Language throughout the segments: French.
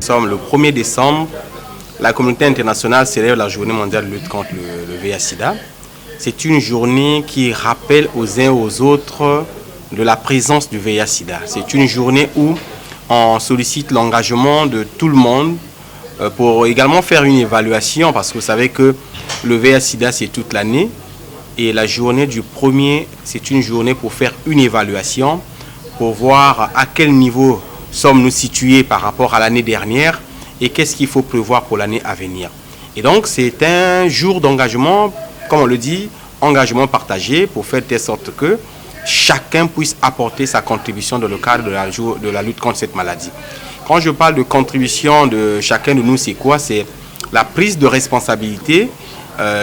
sommes le 1er décembre, la communauté internationale célèbre la journée mondiale de lutte contre le VIH-Sida. C'est une journée qui rappelle aux uns et aux autres de la présence du VIH-Sida. C'est une journée où on sollicite l'engagement de tout le monde pour également faire une évaluation, parce que vous savez que le VIH-Sida, c'est toute l'année. Et la journée du 1er, c'est une journée pour faire une évaluation, pour voir à quel niveau sommes-nous situés par rapport à l'année dernière et qu'est-ce qu'il faut prévoir pour l'année à venir. Et donc, c'est un jour d'engagement, comme on le dit, engagement partagé pour faire de sorte que chacun puisse apporter sa contribution dans le cadre de la lutte contre cette maladie. Quand je parle de contribution de chacun de nous, c'est quoi? C'est la prise de responsabilité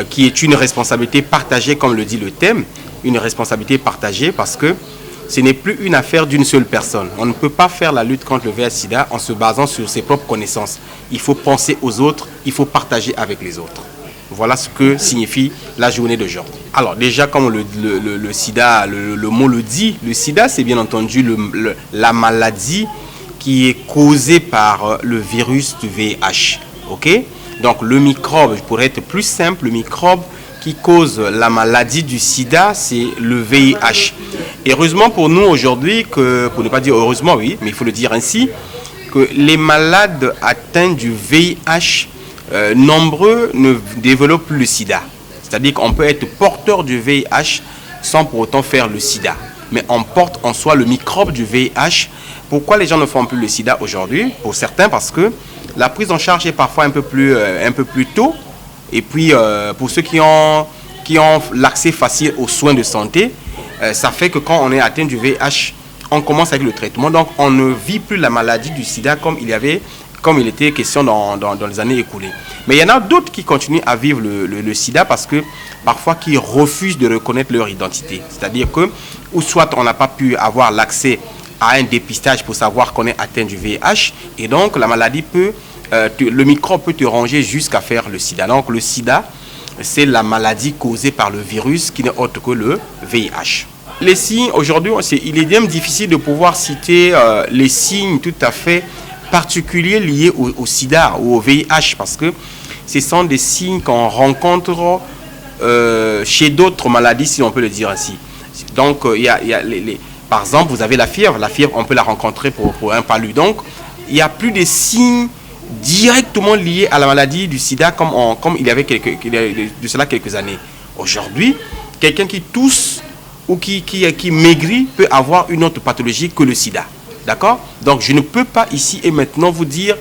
qui est une responsabilité partagée, comme le dit le thème, une responsabilité partagée parce que ce n'est plus une affaire d'une seule personne. On ne peut pas faire la lutte contre le VIH-Sida en se basant sur ses propres connaissances. Il faut penser aux autres, il faut partager avec les autres. Voilà ce que signifie la journée d'aujourd'hui. Alors déjà, comme le sida, le mot le dit, le sida, c'est bien entendu la maladie qui est causée par le virus du VIH. Ok? Donc le microbe, pour être plus simple, le microbe qui cause la maladie du sida, c'est le VIH. Et heureusement pour nous aujourd'hui, pour ne pas dire heureusement, oui, mais il faut le dire ainsi, que les malades atteints du VIH, nombreux ne développent plus le sida. C'est-à-dire qu'on peut être porteur du VIH sans pour autant faire le sida. Mais on porte en soi le microbe du VIH. Pourquoi les gens ne font plus le sida aujourd'hui? Pour certains, parce que la prise en charge est parfois un peu plus tôt. Et puis, pour ceux qui ont l'accès facile aux soins de santé, ça fait que quand on est atteint du VIH, on commence avec le traitement. Donc, on ne vit plus la maladie du sida comme il était question dans les années écoulées. Mais il y en a d'autres qui continuent à vivre le sida parce que parfois qui refusent de reconnaître leur identité. C'est-à-dire que, ou soit on n'a pas pu avoir l'accès à un dépistage pour savoir qu'on est atteint du VIH, et donc la maladie le microbe peut te ranger jusqu'à faire le sida. Donc le sida, c'est la maladie causée par le virus qui n'est autre que le VIH. Les signes, aujourd'hui, il est même difficile de pouvoir citer les signes tout à fait particuliers liés au sida ou au VIH, parce que ce sont des signes qu'on rencontre chez d'autres maladies, si on peut le dire ainsi. Donc, par exemple, vous avez la fièvre. La fièvre, on peut la rencontrer pour un palu. Donc, il n'y a plus de signes directement liés à la maladie du sida comme il y avait de cela quelques années. Aujourd'hui, quelqu'un qui tousse ou qui maigrit peut avoir une autre pathologie que le sida. D'accord? Donc, je ne peux pas ici et maintenant vous dire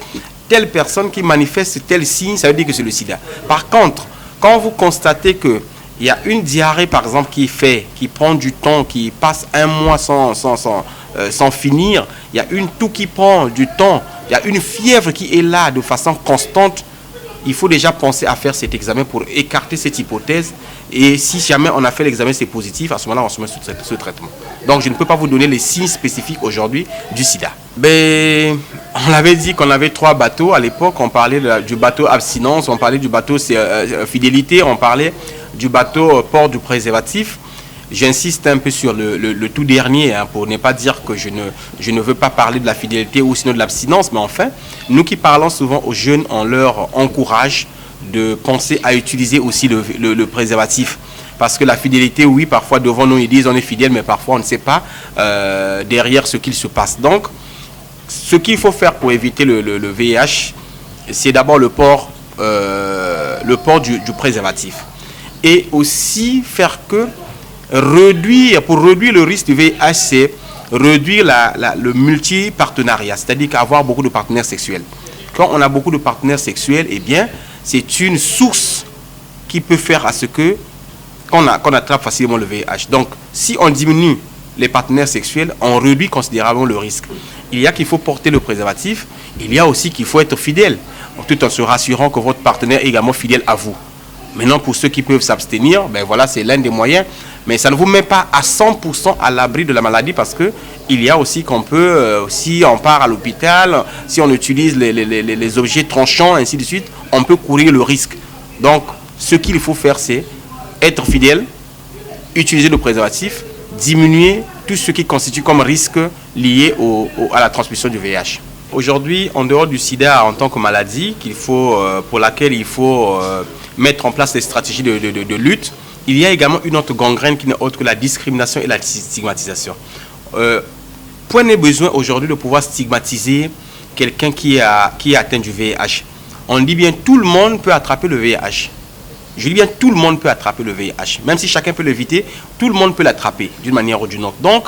telle personne qui manifeste tel signe, ça veut dire que c'est le sida. Par contre, quand vous constatez que il y a une diarrhée, par exemple, qui prend du temps, qui passe un mois sans finir, il y a une toux qui prend du temps, il y a une fièvre qui est là de façon constante, il faut déjà penser à faire cet examen pour écarter cette hypothèse. Et si jamais on a fait l'examen, c'est positif, à ce moment-là, on se met sous ce traitement. Donc, je ne peux pas vous donner les signes spécifiques aujourd'hui du sida. On avait dit qu'on avait 3 bateaux. À l'époque, on parlait du bateau abstinence, on parlait du bateau fidélité, on parlait du bateau port du préservatif. J'insiste un peu sur le tout dernier, pour ne pas dire que je ne veux pas parler de la fidélité ou sinon de l'abstinence, mais enfin, nous qui parlons souvent aux jeunes, on leur encourage de penser à utiliser aussi le préservatif. Parce que la fidélité, oui, parfois devant nous, ils disent on est fidèle, mais parfois on ne sait pas derrière ce qu'il se passe. Donc, ce qu'il faut faire pour éviter le VIH, c'est d'abord le port du préservatif. Et aussi faire que pour réduire le risque du VIH, c'est réduire le multipartenariat, c'est-à-dire qu'avoir beaucoup de partenaires sexuels. Quand on a beaucoup de partenaires sexuels, eh bien, c'est une source qui peut faire à ce qu'on attrape facilement le VIH. Donc, si on diminue les partenaires sexuels, on réduit considérablement le risque. Il y a qu'il faut porter le préservatif, il y a aussi qu'il faut être fidèle, tout en se rassurant que votre partenaire est également fidèle à vous. Maintenant, pour ceux qui peuvent s'abstenir, voilà, c'est l'un des moyens. Mais ça ne vous met pas à 100% à l'abri de la maladie parce qu'il y a aussi qu'on peut, si on part à l'hôpital, si on utilise les objets tranchants, ainsi de suite, on peut courir le risque. Donc, ce qu'il faut faire, c'est être fidèle, utiliser le préservatif, diminuer tout ce qui constitue comme risque lié à la transmission du VIH. Aujourd'hui, en dehors du sida en tant que maladie, pour laquelle il faut mettre en place des stratégies de lutte, il y a également une autre gangrène qui n'est autre que la discrimination et la stigmatisation. Point n'est besoin aujourd'hui de pouvoir stigmatiser quelqu'un qui est atteint du VIH. On dit bien tout le monde peut attraper le VIH. Je dis bien tout le monde peut attraper le VIH. Même si chacun peut l'éviter, tout le monde peut l'attraper d'une manière ou d'une autre. Donc,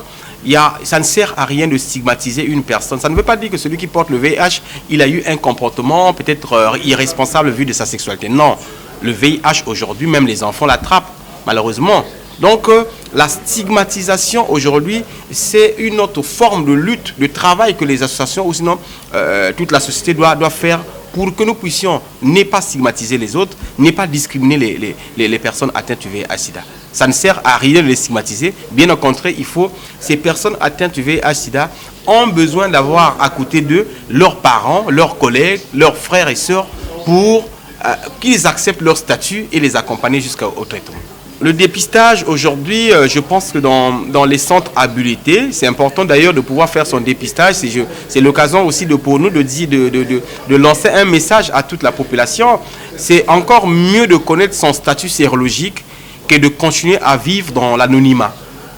ça ne sert à rien de stigmatiser une personne. Ça ne veut pas dire que celui qui porte le VIH, il a eu un comportement peut-être irresponsable vu de sa sexualité. Non, le VIH aujourd'hui, même les enfants l'attrapent, malheureusement. Donc, la stigmatisation aujourd'hui, c'est une autre forme de lutte, de travail que les associations ou sinon toute la société doit faire pour que nous puissions ne pas stigmatiser les autres, ne pas discriminer les personnes atteintes du VIH-Sida. Ça ne sert à rien de les stigmatiser. Bien au contraire, ces personnes atteintes du VIH-Sida ont besoin d'avoir à côté d'eux leurs parents, leurs collègues, leurs frères et sœurs pour qu'ils acceptent leur statut et les accompagner jusqu'au traitement. Le dépistage aujourd'hui, je pense que dans les centres habilités, c'est important d'ailleurs de pouvoir faire son dépistage. C'est l'occasion aussi pour nous de lancer un message à toute la population. C'est encore mieux de connaître son statut sérologique que de continuer à vivre dans l'anonymat.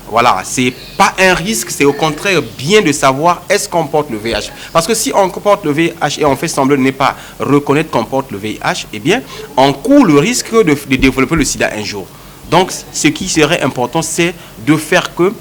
Voilà, c'est pas un risque, c'est au contraire bien de savoir est-ce qu'on porte le VIH. Parce que si on porte le VIH et on fait semblant de ne pas reconnaître qu'on porte le VIH, eh bien, on court le risque de développer le sida un jour. Donc, ce qui serait important, c'est de faire que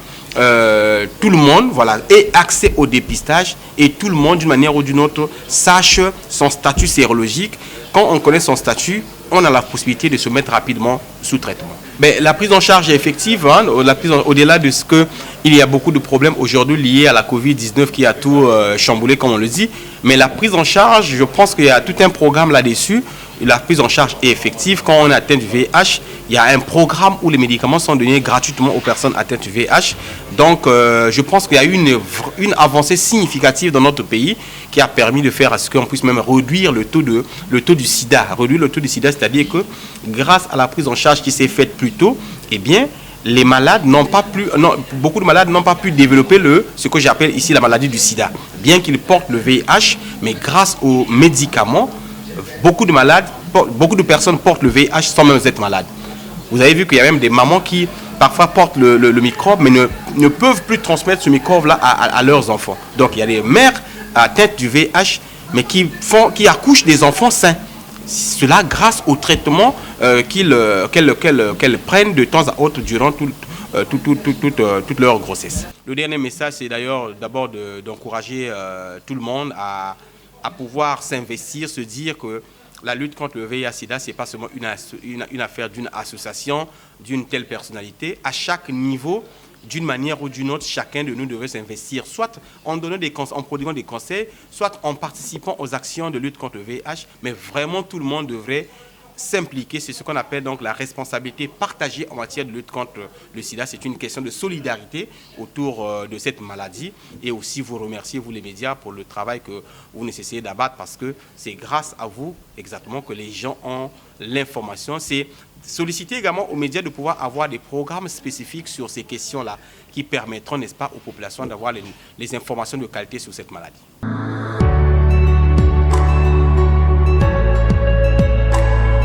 tout le monde ait accès au dépistage et tout le monde, d'une manière ou d'une autre, sache son statut sérologique. Quand on connaît son statut, on a la possibilité de se mettre rapidement sous traitement. Mais la prise en charge est effective, hein, au-delà de ce qu'il y a beaucoup de problèmes aujourd'hui liés à la Covid-19 qui a tout chamboulé, comme on le dit. Mais la prise en charge, je pense qu'il y a tout un programme là-dessus. La prise en charge est effective. Quand on atteint du VIH, il y a un programme où les médicaments sont donnés gratuitement aux personnes atteintes du VIH. Donc, je pense qu'il y a eu une avancée significative dans notre pays qui a permis de faire à ce qu'on puisse même réduire le taux du sida. Réduire le taux du sida, c'est-à-dire que grâce à la prise en charge qui s'est faite plus tôt, eh bien, beaucoup de malades n'ont pas pu développer ce que j'appelle ici la maladie du sida. Bien qu'ils portent le VIH, mais grâce aux médicaments, beaucoup de personnes portent le VIH sans même être malades. Vous avez vu qu'il y a même des mamans qui parfois portent le microbe, mais ne peuvent plus transmettre ce microbe-là à leurs enfants. Donc il y a des mères atteintes du VIH, mais qui accouchent des enfants sains. Cela grâce au traitement qu'elles prennent de temps à autre durant toute leur grossesse. Le dernier message, c'est d'ailleurs d'abord d'encourager tout le monde à pouvoir s'investir, se dire que la lutte contre le VIH-Sida, ce n'est pas seulement une affaire d'une association, d'une telle personnalité. À chaque niveau, d'une manière ou d'une autre, chacun de nous devrait s'investir, soit en prodiguant des conseils, soit en participant aux actions de lutte contre le VIH, mais vraiment tout le monde devrait s'impliquer. C'est ce qu'on appelle donc la responsabilité partagée en matière de lutte contre le sida. C'est une question de solidarité autour de cette maladie. Et aussi vous remercier, vous les médias, pour le travail que vous nécessitez d'abattre, parce que c'est grâce à vous exactement que les gens ont l'information. C'est solliciter également aux médias de pouvoir avoir des programmes spécifiques sur ces questions-là qui permettront, n'est-ce pas, aux populations d'avoir les informations de qualité sur cette maladie.